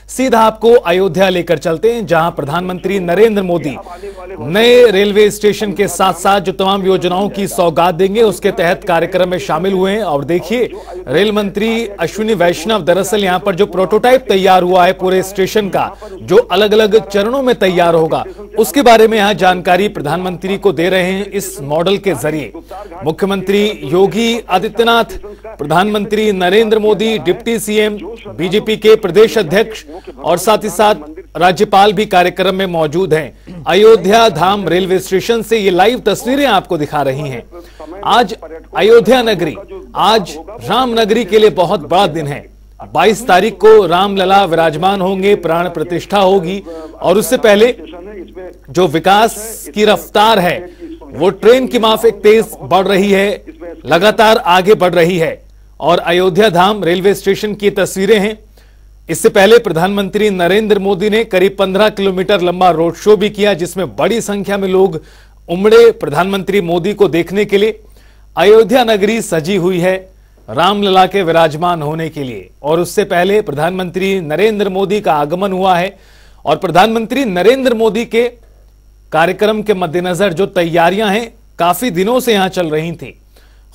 सीधा आपको अयोध्या लेकर चलते हैं, जहां प्रधानमंत्री नरेंद्र मोदी नए रेलवे स्टेशन के साथ साथ जो तमाम योजनाओं की सौगात देंगे उसके तहत कार्यक्रम में शामिल हुए हैं। और देखिए, रेल मंत्री अश्विनी वैष्णव दरअसल यहां पर जो प्रोटोटाइप तैयार हुआ है पूरे स्टेशन का, जो अलग अलग चरणों में तैयार होगा, उसके बारे में यहां जानकारी प्रधानमंत्री को दे रहे हैं इस मॉडल के जरिए। मुख्यमंत्री योगी आदित्यनाथ, प्रधानमंत्री Narendra Modi, deputy CM, BJP के प्रदेश अध्यक्ष और साथ ही साथ राज्यपाल भी कार्यक्रम में मौजूद हैं। अयोध्या धाम रेलवे स्टेशन से ये लाइव तस्वीरें आपको दिखा रही हैं। आज अयोध्या नगरी, आज राम नगरी के लिए बहुत बड़ा दिन है। 22 तारीख को रामलला विराजमान होंगे, प्राण प्रतिष्ठा होगी और उससे पहले जो विकास की रफ्तार है वो ट्रेन की माफिक तेज बढ़ रही है, लगातार आगे बढ़ रही है। और अयोध्या धाम रेलवे स्टेशन की तस्वीरें हैं। इससे पहले प्रधानमंत्री नरेंद्र मोदी ने करीब 15 किलोमीटर लंबा रोड शो भी किया, जिसमें बड़ी संख्या में लोग उमड़े प्रधानमंत्री मोदी को देखने के लिए। अयोध्या नगरी सजी हुई है रामलला के विराजमान होने के लिए। और उससे पहले प्रधानमंत्री नरेंद्र मोदी का आगमन हुआ है और प्रधानमंत्री नरेंद्र मोदी के कार्यक्रम के मद्देनजर जो तैयारियां हैं काफी दिनों से यहां चल रही थी।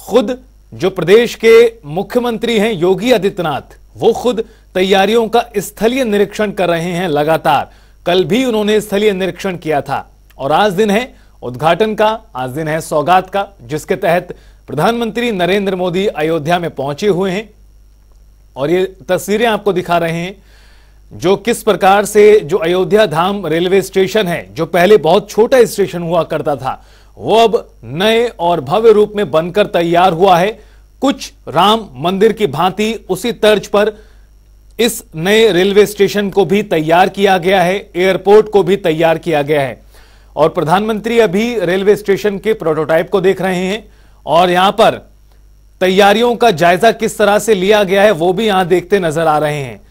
खुद जो प्रदेश के मुख्यमंत्री हैं योगी आदित्यनाथ, वो खुद तैयारियों का स्थलीय निरीक्षण कर रहे हैं लगातार। कल भी उन्होंने स्थलीय निरीक्षण किया था और आज दिन है उद्घाटन का, आज दिन है सौगात का, जिसके तहत प्रधानमंत्री नरेंद्र मोदी अयोध्या में पहुंचे हुए हैं। और ये तस्वीरें आपको दिखा रहे हैं जो किस प्रकार से जो अयोध्या धाम रेलवे स्टेशन है, जो पहले बहुत छोटा स्टेशन हुआ करता था, वो अब नए और भव्य रूप में बनकर तैयार हुआ है। कुछ राम मंदिर की भांति उसी तर्ज पर इस नए रेलवे स्टेशन को भी तैयार किया गया है, एयरपोर्ट को भी तैयार किया गया है। और प्रधानमंत्री अभी रेलवे स्टेशन के प्रोटोटाइप को देख रहे हैं और यहां पर तैयारियों का जायजा किस तरह से लिया गया है वो भी यहां देखते नजर आ रहे हैं।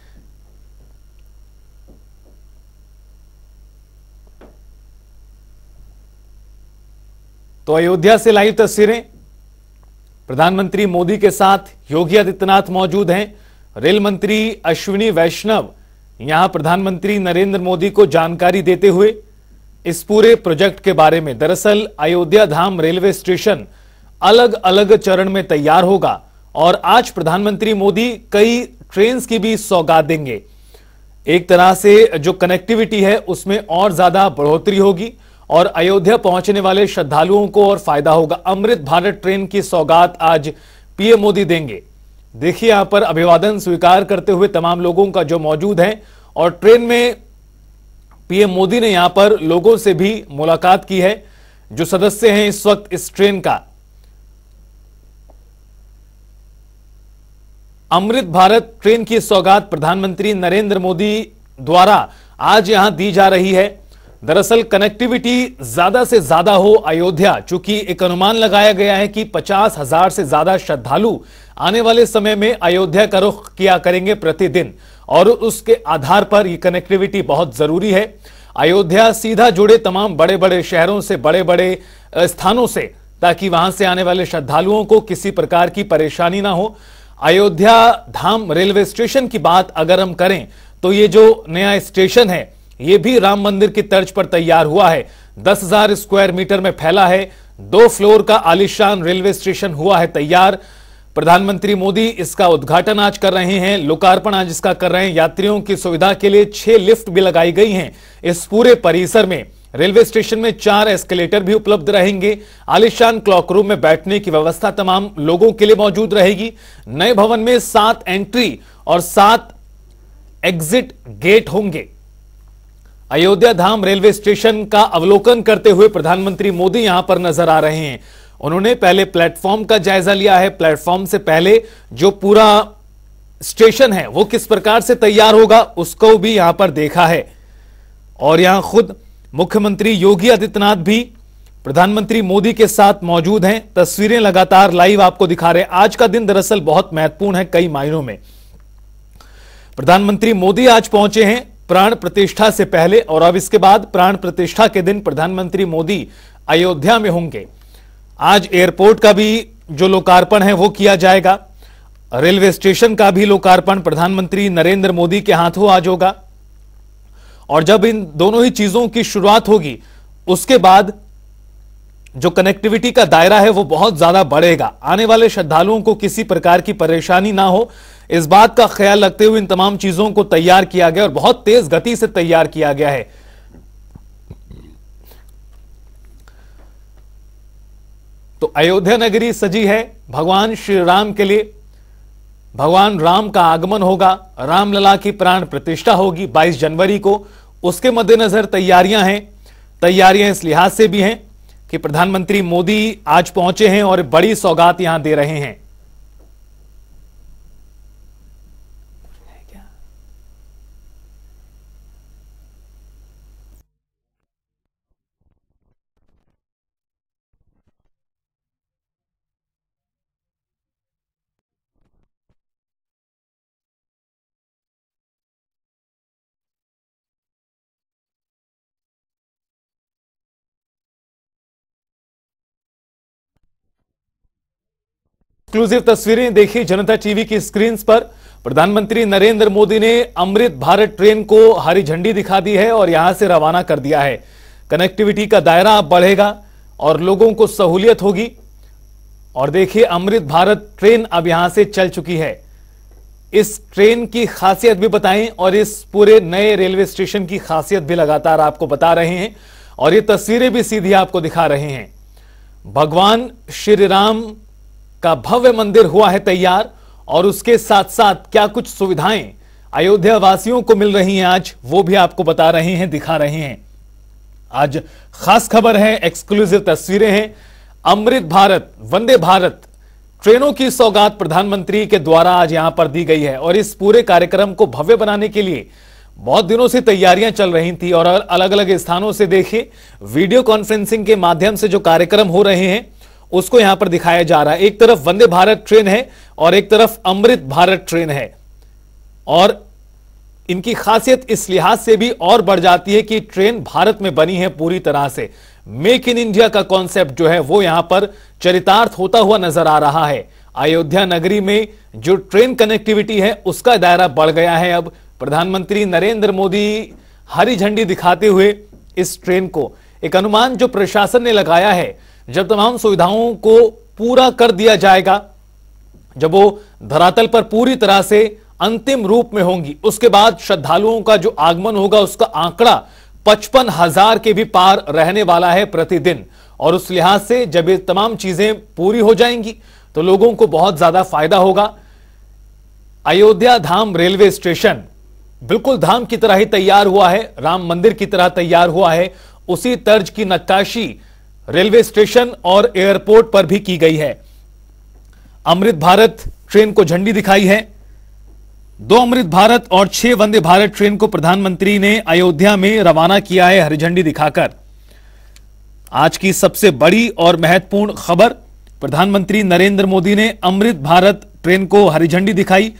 तो अयोध्या से लाइव तस्वीरें, प्रधानमंत्री मोदी के साथ योगी आदित्यनाथ मौजूद हैं। रेल मंत्री अश्विनी वैष्णव यहां प्रधानमंत्री नरेंद्र मोदी को जानकारी देते हुए इस पूरे प्रोजेक्ट के बारे में। दरअसल अयोध्या धाम रेलवे स्टेशन अलग अलग चरण में तैयार होगा और आज प्रधानमंत्री मोदी कई ट्रेन की भी सौगात देंगे। एक तरह से जो कनेक्टिविटी है उसमें और ज्यादा बढ़ोतरी होगी और अयोध्या पहुंचने वाले श्रद्धालुओं को और फायदा होगा। अमृत भारत ट्रेन की सौगात आज पीएम मोदी देंगे। देखिए यहां पर अभिवादन स्वीकार करते हुए तमाम लोगों का जो मौजूद है और ट्रेन में पीएम मोदी ने यहां पर लोगों से भी मुलाकात की है जो सदस्य हैं इस वक्त इस ट्रेन का। अमृत भारत ट्रेन की सौगात प्रधानमंत्री नरेंद्र मोदी द्वारा आज यहां दी जा रही है। दरअसल कनेक्टिविटी ज्यादा से ज्यादा हो अयोध्या, चूंकि एक अनुमान लगाया गया है कि 50,000 से ज्यादा श्रद्धालु आने वाले समय में अयोध्या का रुख किया करेंगे प्रतिदिन और उसके आधार पर यह कनेक्टिविटी बहुत जरूरी है। अयोध्या सीधा जुड़े तमाम बड़े बड़े शहरों से, बड़े बड़े स्थानों से, ताकि वहां से आने वाले श्रद्धालुओं को किसी प्रकार की परेशानी ना हो। अयोध्या धाम रेलवे स्टेशन की बात अगर हम करें तो ये जो नया स्टेशन है ये भी राम मंदिर की तर्ज पर तैयार हुआ है। 10,000 स्क्वायर मीटर में फैला है। 2 फ्लोर का आलीशान रेलवे स्टेशन हुआ है तैयार। प्रधानमंत्री मोदी इसका उद्घाटन आज कर रहे हैं, लोकार्पण आज इसका कर रहे हैं। यात्रियों की सुविधा के लिए 6 लिफ्ट भी लगाई गई हैं इस पूरे परिसर में। रेलवे स्टेशन में 4 एस्केलेटर भी उपलब्ध रहेंगे। आलीशान क्लॉक रूम में बैठने की व्यवस्था तमाम लोगों के लिए मौजूद रहेगी। नए भवन में 7 एंट्री और 7 एग्जिट गेट होंगे। अयोध्या धाम रेलवे स्टेशन का अवलोकन करते हुए प्रधानमंत्री मोदी यहां पर नजर आ रहे हैं। उन्होंने पहले प्लेटफॉर्म का जायजा लिया है। प्लेटफॉर्म से पहले जो पूरा स्टेशन है वो किस प्रकार से तैयार होगा उसको भी यहां पर देखा है। और यहां खुद मुख्यमंत्री योगी आदित्यनाथ भी प्रधानमंत्री मोदी के साथ मौजूद हैं। तस्वीरें लगातार लाइव आपको दिखा रहे हैं। आज का दिन दरअसल बहुत महत्वपूर्ण है कई मायनों में। प्रधानमंत्री मोदी आज पहुंचे हैं प्राण प्रतिष्ठा से पहले और अब इसके बाद प्राण प्रतिष्ठा के दिन प्रधानमंत्री मोदी अयोध्या में होंगे। आज एयरपोर्ट का भी जो लोकार्पण है वो किया जाएगा। रेलवे स्टेशन का भी लोकार्पण प्रधानमंत्री नरेंद्र मोदी के हाथों आज होगा। और जब इन दोनों ही चीजों की शुरुआत होगी उसके बाद जो कनेक्टिविटी का दायरा है वो बहुत ज्यादा बढ़ेगा। आने वाले श्रद्धालुओं को किसी प्रकार की परेशानी ना हो, इस बात का ख्याल रखते हुए इन तमाम चीजों को तैयार किया गया और बहुत तेज गति से तैयार किया गया है। तो अयोध्या नगरी सजी है भगवान श्री राम के लिए। भगवान राम का आगमन होगा, रामलला की प्राण प्रतिष्ठा होगी 22 जनवरी को। उसके मद्देनजर तैयारियां हैं। तैयारियां इस लिहाज से भी हैं कि प्रधानमंत्री मोदी आज पहुंचे हैं और बड़ी सौगात यहां दे रहे हैं। एक्सक्लूसिव तस्वीरें देखिए जनता टीवी की स्क्रीन पर। प्रधानमंत्री नरेंद्र मोदी ने अमृत भारत ट्रेन को हरी झंडी दिखा दी है और यहां से रवाना कर दिया है। कनेक्टिविटी का दायरा अब बढ़ेगा और लोगों को सहूलियत होगी। और देखिए अमृत भारत ट्रेन अब यहां से चल चुकी है। इस ट्रेन की खासियत भी बताएं और इस पूरे नए रेलवे स्टेशन की खासियत भी लगातार आपको बता रहे हैं और ये तस्वीरें भी सीधी आपको दिखा रहे हैं। भगवान श्री राम का भव्य मंदिर हुआ है तैयार और उसके साथ साथ क्या कुछ सुविधाएं अयोध्या वासियों को मिल रही हैं आज वो भी आपको बता रहे हैं, दिखा रहे हैं। आज खास खबर है, एक्सक्लूसिव तस्वीरें हैं। अमृत भारत, वंदे भारत ट्रेनों की सौगात प्रधानमंत्री के द्वारा आज यहां पर दी गई है और इस पूरे कार्यक्रम को भव्य बनाने के लिए बहुत दिनों से तैयारियां चल रही थी और अलग अलग स्थानों से देखिए वीडियो कॉन्फ्रेंसिंग के माध्यम से जो कार्यक्रम हो रहे हैं उसको यहां पर दिखाया जा रहा है। एक तरफ वंदे भारत ट्रेन है और एक तरफ अमृत भारत ट्रेन है और इनकी खासियत इस लिहाज से भी और बढ़ जाती है कि ट्रेन भारत में बनी है पूरी तरह से। मेक इन इंडिया का कॉन्सेप्ट जो है वो यहां पर चरितार्थ होता हुआ नजर आ रहा है। अयोध्या नगरी में जो ट्रेन कनेक्टिविटी है उसका दायरा बढ़ गया है। अब प्रधानमंत्री नरेंद्र मोदी हरी झंडी दिखाते हुए इस ट्रेन को, एक अनुमान जो प्रशासन ने लगाया है, जब तमाम सुविधाओं को पूरा कर दिया जाएगा, जब वो धरातल पर पूरी तरह से अंतिम रूप में होंगी, उसके बाद श्रद्धालुओं का जो आगमन होगा उसका आंकड़ा 55,000 के भी पार रहने वाला है प्रतिदिन। और उस लिहाज से जब ये तमाम चीजें पूरी हो जाएंगी तो लोगों को बहुत ज्यादा फायदा होगा। अयोध्या धाम रेलवे स्टेशन बिल्कुल धाम की तरह ही तैयार हुआ है, राम मंदिर की तरह तैयार हुआ है। उसी तर्ज की नक्काशी रेलवे स्टेशन और एयरपोर्ट पर भी की गई है। अमृत भारत ट्रेन को झंडी दिखाई है। 2 अमृत भारत और 6 वंदे भारत ट्रेन को प्रधानमंत्री ने अयोध्या में रवाना किया है हरी झंडी दिखाकर। आज की सबसे बड़ी और महत्वपूर्ण खबर, प्रधानमंत्री नरेंद्र मोदी ने अमृत भारत ट्रेन को हरी झंडी दिखाई।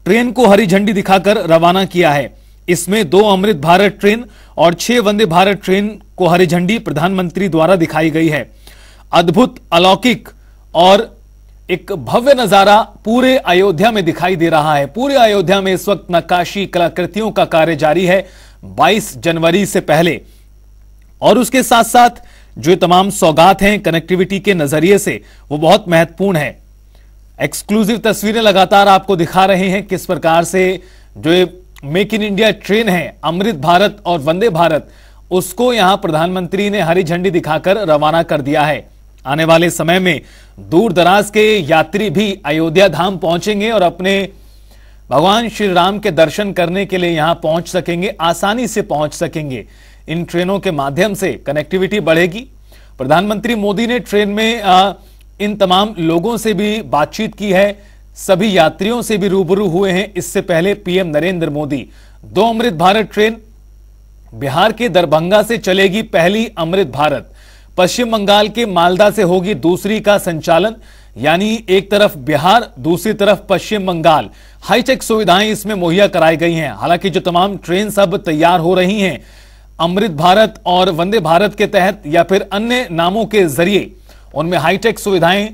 ट्रेन को हरी झंडी दिखाकर रवाना किया है। इसमें 2 अमृत भारत ट्रेन और 6 वंदे भारत ट्रेन को हरी झंडी प्रधानमंत्री द्वारा दिखाई गई है। अद्भुत, अलौकिक और एक भव्य नजारा पूरे अयोध्या में दिखाई दे रहा है। पूरे अयोध्या में इस वक्त नक्काशी कलाकृतियों का कार्य जारी है 22 जनवरी से पहले। और उसके साथ साथ जो तमाम सौगात हैं कनेक्टिविटी के नजरिए से वो बहुत महत्वपूर्ण है। एक्सक्लूसिव तस्वीरें लगातार आपको दिखा रहे हैं किस प्रकार से जो मेक इन इंडिया ट्रेन है अमृत भारत और वंदे भारत, उसको यहां प्रधानमंत्री ने हरी झंडी दिखाकर रवाना कर दिया है। आने वाले समय में दूर दराज के यात्री भी अयोध्या धाम पहुंचेंगे और अपने भगवान श्री राम के दर्शन करने के लिए यहां पहुंच सकेंगे, आसानी से पहुंच सकेंगे। इन ट्रेनों के माध्यम से कनेक्टिविटी बढ़ेगी। प्रधानमंत्री मोदी ने ट्रेन में इन तमाम लोगों से भी बातचीत की है, सभी यात्रियों से भी रूबरू हुए हैं। इससे पहले पीएम नरेंद्र मोदी 2 अमृत भारत ट्रेन बिहार के दरभंगा से चलेगी पहली अमृत भारत, पश्चिम बंगाल के मालदा से होगी दूसरी का संचालन, यानी एक तरफ बिहार दूसरी तरफ पश्चिम बंगाल। हाईटेक सुविधाएं इसमें मुहैया कराई गई हैं। हालांकि जो तमाम ट्रेन सब तैयार हो रही हैं अमृत भारत और वंदे भारत के तहत या फिर अन्य नामों के जरिए, उनमें हाईटेक सुविधाएं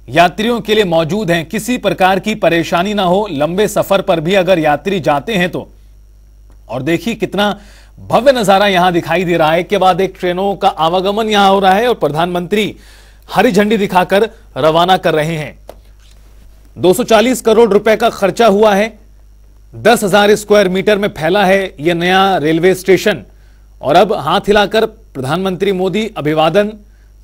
यात्रियों के लिए मौजूद हैं। किसी प्रकार की परेशानी ना हो लंबे सफर पर भी अगर यात्री जाते हैं तो। और देखिए कितना भव्य नजारा यहां दिखाई दे रहा है। के बाद एक ट्रेनों का आवागमन यहां हो रहा है और प्रधानमंत्री हरी झंडी दिखाकर रवाना कर रहे हैं। 240 करोड़ रुपए का खर्चा हुआ है। 10,000 स्क्वायर मीटर में फैला है यह नया रेलवे स्टेशन। और अब हाथ हिलाकर प्रधानमंत्री मोदी अभिवादन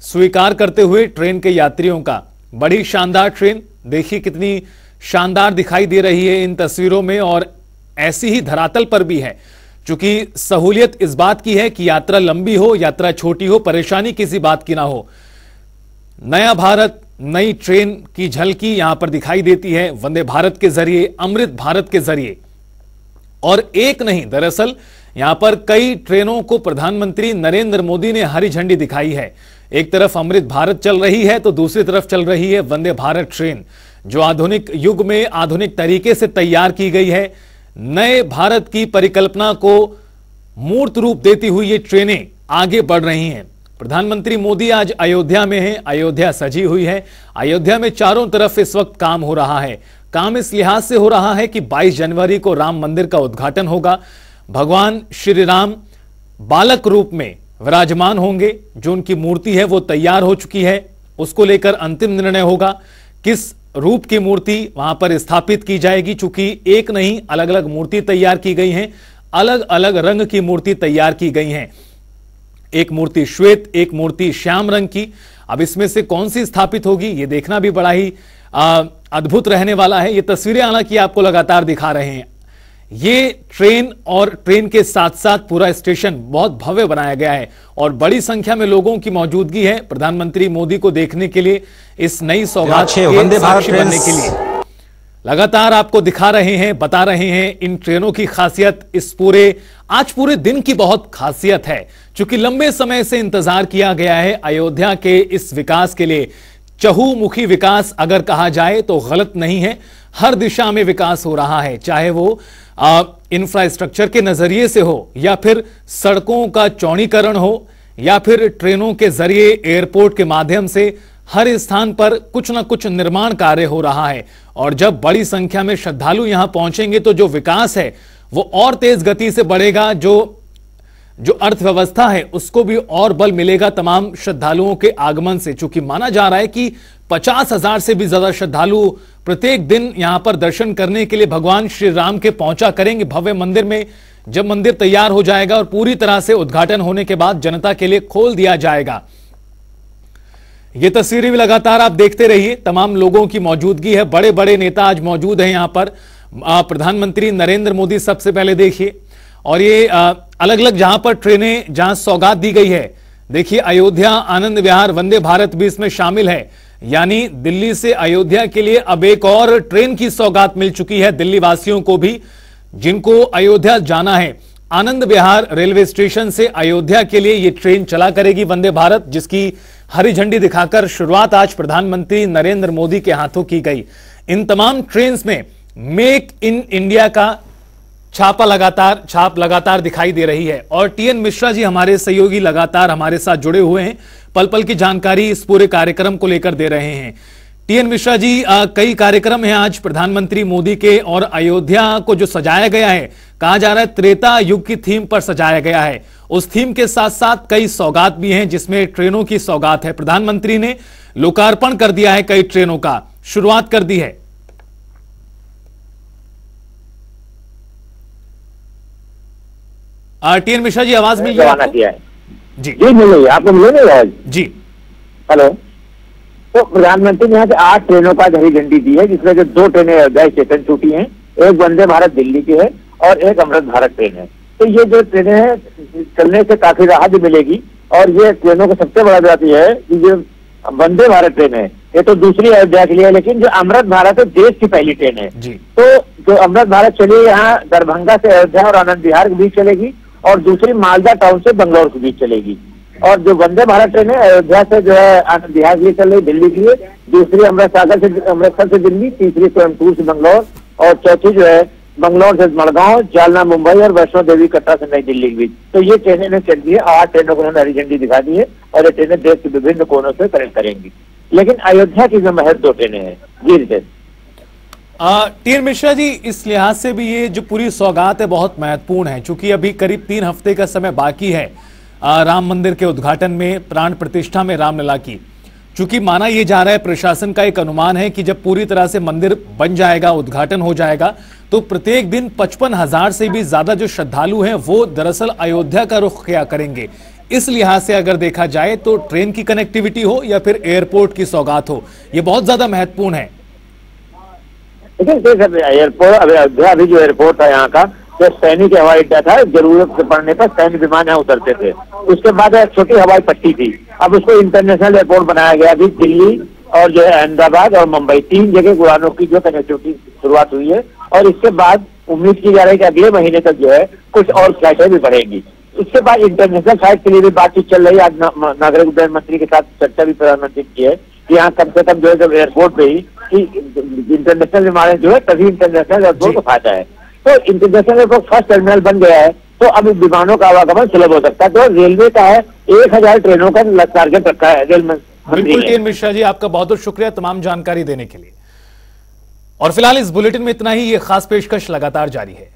स्वीकार करते हुए ट्रेन के यात्रियों का। बड़ी शानदार ट्रेन, देखिए कितनी शानदार दिखाई दे रही है इन तस्वीरों में, और ऐसी ही धरातल पर भी है। चूंकि सहूलियत इस बात की है कि यात्रा लंबी हो, यात्रा छोटी हो, परेशानी किसी बात की ना हो। नया भारत, नई ट्रेन की झलकी यहां पर दिखाई देती है वंदे भारत के जरिए, अमृत भारत के जरिए। और एक नहीं, दरअसल यहां पर कई ट्रेनों को प्रधानमंत्री नरेंद्र मोदी ने हरी झंडी दिखाई है। एक तरफ अमृत भारत चल रही है तो दूसरी तरफ चल रही है वंदे भारत ट्रेन, जो आधुनिक युग में आधुनिक तरीके से तैयार की गई है। नए भारत की परिकल्पना को मूर्त रूप देती हुई ये ट्रेनें आगे बढ़ रही हैं। प्रधानमंत्री मोदी आज अयोध्या में हैं। अयोध्या सजी हुई है। अयोध्या में चारों तरफ इस वक्त काम हो रहा है। काम इस लिहाज से हो रहा है कि 22 जनवरी को राम मंदिर का उद्घाटन होगा। भगवान श्री राम बालक रूप में विराजमान होंगे। जो उनकी मूर्ति है वो तैयार हो चुकी है। उसको लेकर अंतिम निर्णय होगा किस रूप की मूर्ति वहां पर स्थापित की जाएगी। चूंकि एक नहीं, अलग अलग मूर्ति तैयार की गई हैं, अलग अलग रंग की मूर्ति तैयार की गई हैं। एक मूर्ति श्वेत, एक मूर्ति श्याम रंग की। अब इसमें से कौन सी स्थापित होगी ये देखना भी बड़ा ही अद्भुत रहने वाला है। ये तस्वीरें हालांकि आपको लगातार दिखा रहे हैं। ये ट्रेन और ट्रेन के साथ साथ पूरा स्टेशन बहुत भव्य बनाया गया है और बड़ी संख्या में लोगों की मौजूदगी है प्रधानमंत्री मोदी को देखने के लिए, इस नई सौगात के साक्षी बनने के लिए। लगातार आपको दिखा रहे हैं, बता रहे हैं इन ट्रेनों की खासियत। इस आज पूरे दिन की बहुत खासियत है, क्योंकि लंबे समय से इंतजार किया गया है अयोध्या के इस विकास के लिए। चहुमुखी विकास अगर कहा जाए तो गलत नहीं है। हर दिशा में विकास हो रहा है, चाहे वो इंफ्रास्ट्रक्चर के नजरिए से हो, या फिर सड़कों का चौड़ीकरण हो, या फिर ट्रेनों के जरिए एयरपोर्ट के माध्यम से। हर स्थान पर कुछ ना कुछ निर्माण कार्य हो रहा है। और जब बड़ी संख्या में श्रद्धालु यहां पहुंचेंगे तो जो विकास है वो और तेज गति से बढ़ेगा। जो अर्थव्यवस्था है उसको भी और बल मिलेगा तमाम श्रद्धालुओं के आगमन से। चूंकि माना जा रहा है कि 50,000 से भी ज्यादा श्रद्धालु प्रत्येक दिन यहां पर दर्शन करने के लिए भगवान श्री राम के पहुंचा करेंगे भव्य मंदिर में। जब मंदिर तैयार हो जाएगा और पूरी तरह से उद्घाटन होने के बाद जनता के लिए खोल दिया जाएगा। ये तस्वीरें भी लगातार आप देखते रहिए। तमाम लोगों की मौजूदगी है, बड़े बड़े नेता आज मौजूद हैं यहां पर। प्रधानमंत्री नरेंद्र मोदी सबसे पहले देखिए, और ये अलग अलग जहां पर ट्रेनें, जहां सौगात दी गई है, देखिए अयोध्या आनंद विहार वंदे भारत भी इसमें शामिल है। यानी दिल्ली से अयोध्या के लिए अब एक और ट्रेन की सौगात मिल चुकी है दिल्ली वासियों को भी, जिनको अयोध्या जाना है। आनंद विहार रेलवे स्टेशन से अयोध्या के लिए ये ट्रेन चला करेगी वंदे भारत, जिसकी हरी झंडी दिखाकर शुरुआत आज प्रधानमंत्री नरेंद्र मोदी के हाथों की गई। इन तमाम ट्रेन में मेक इन इंडिया का छाप लगातार दिखाई दे रही है। और टीएन मिश्रा जी हमारे सहयोगी लगातार हमारे साथ जुड़े हुए हैं, पल पल की जानकारी इस पूरे कार्यक्रम को लेकर दे रहे हैं। टीएन मिश्रा जी, कई कार्यक्रम हैं आज प्रधानमंत्री मोदी के, और अयोध्या को जो सजाया गया है, कहा जा रहा है त्रेता युग की थीम पर सजाया गया है। उस थीम के साथ साथ कई सौगात भी हैं, जिसमें ट्रेनों की सौगात है। प्रधानमंत्री ने लोकार्पण कर दिया है, कई ट्रेनों का शुरुआत कर दी है। टीएन मिश्रा जी, आवाज मिल रहा है? जी मिल रही है, आपको मिल रही है जी। हेलो। तो प्रधानमंत्री ने यहाँ से 8 ट्रेनों का हरी झंडी दी है, जिसमें जो 2 ट्रेनें अयोध्या स्टेशन छूटी हैं, एक वंदे भारत दिल्ली की है और एक अमृत भारत ट्रेन है। तो ये जो ट्रेनें हैं चलने से काफी राहत मिलेगी। और ये ट्रेनों का सबसे बड़ा बात यह है कि जो वंदे भारत ट्रेन है ये तो दूसरी अयोध्या के लिए है, लेकिन जो अमृत भारत है देश की पहली ट्रेन है। तो जो अमृत भारत चलिए यहाँ दरभंगा से अयोध्या और आनंद विहार के बीच चलेगी, और दूसरी मालदा टाउन से बंगलौर के बीच चलेगी। और जो वंदे भारत ट्रेन है अयोध्या से जो है आनंद विहार के लिए चल रही, दिल्ली के लिए, दूसरी अमृतसर से दिल्ली, तीसरी कोयम्बटूर से बंगलौर, और चौथी जो है बंगलौर से मड़गांव, जालना मुंबई और वैष्णो देवी कटरा से नई दिल्ली के बीच। तो ये ट्रेनें चल रही है। 8 ट्रेनों को उन्होंने हरी झंडी दिखा दी है और ये ट्रेनें देश के विभिन्न कोनों से कनेक्ट करेंगी। लेकिन अयोध्या की जो महज 2 ट्रेनें हैं। जी रितेश। टी.एन. मिश्रा जी, इस लिहाज से भी ये जो पूरी सौगात है बहुत महत्वपूर्ण है, क्योंकि अभी करीब 3 हफ्ते का समय बाकी है राम मंदिर के उद्घाटन में, प्राण प्रतिष्ठा में रामलला की। चूंकि माना यह जा रहा है, प्रशासन का एक अनुमान है कि जब पूरी तरह से मंदिर बन जाएगा, उद्घाटन हो जाएगा, तो प्रत्येक दिन 55,000 से भी ज्यादा जो श्रद्धालु हैं वो दरअसल अयोध्या का रुख किया करेंगे। इस लिहाज से अगर देखा जाए तो ट्रेन की कनेक्टिविटी हो या फिर एयरपोर्ट की सौगात हो, ये बहुत ज्यादा महत्वपूर्ण है। देखिए एयरपोर्ट, अयोध्या अभी जो एयरपोर्ट है यहाँ का, जो सैनिक हवाई अड्डा था, जरूरत पड़ने पर सैन्य विमान यहाँ उतरते थे। उसके बाद एक छोटी हवाई पट्टी थी, अब उसको इंटरनेशनल एयरपोर्ट बनाया गया। अभी दिल्ली और जो है अहमदाबाद और मुंबई 3 जगह उड़ानों की जो कनेक्टिविटी शुरुआत हुई है, और इसके बाद उम्मीद की जा रही है कि अगले महीने तक जो है कुछ और फ्लाइटें भी बढ़ेंगी। इसके बाद इंटरनेशनल फ्लाइट के लिए भी बातचीत चल रही है। आज नागरिक उड्डयन मंत्री के साथ चर्चा भी प्रधानमंत्री की है कि यहाँ कम से कम जो है जब एयरपोर्ट पे ही इंटरनेशनल विमान जो है तभी इंटरनेशनल एयरपोर्ट को फायदा है। तो इंटरनेशनल एयरपोर्ट फर्स्ट टर्मिनल बन गया है, तो अब विमानों का आवागमन सुलभ हो सकता है। तो रेलवे का है 1000 ट्रेनों का टारगेट रखा है रेल मंत्री। बिल्कुल टी.एन. मिश्रा जी, आपका बहुत बहुत शुक्रिया तमाम जानकारी देने के लिए। और फिलहाल इस बुलेटिन में इतना ही। ये खास पेशकश लगातार जारी है।